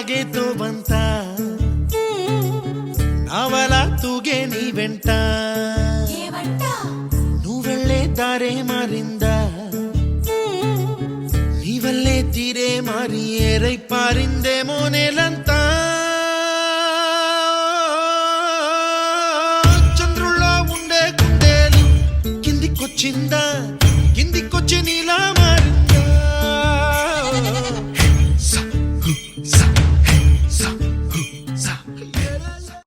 సాగేతో బంత నావల తూగే నీ వెంట నువ్వెళ్ళే దారే మారిందా నీ వల్లే తీరే మారి ఏరై పారిందేమో నేలంతా చంద్రుల్లో ఉండే గుండెలు కిందికొచ్చిందా